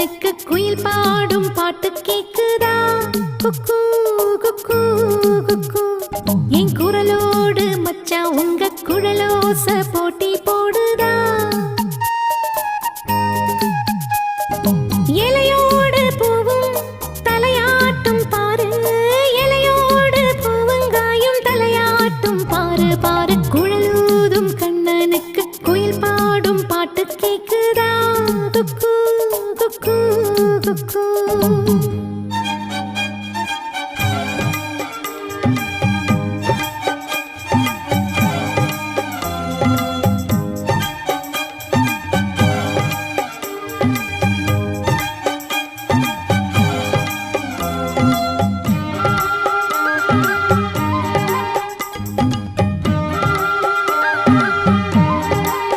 கண்ணனுக்கு குயில் பாடும் பாட்டு கேக்குதா? குக்கு குக்கு குக்கு. என் குரலோடு மச்சான் உங்க குழலோச போட்டி போடுதா? இலையோடு பூவும் தலையாட்டும் பாரு, இலையோடு பூவங்காயும் தலையாட்டும் பாரு பாரு. குழலூதும் கண்ணனுக்கு குயில் பாடும் பாட்டு கேக்குதா? குக்கு குக்கு குக்கு.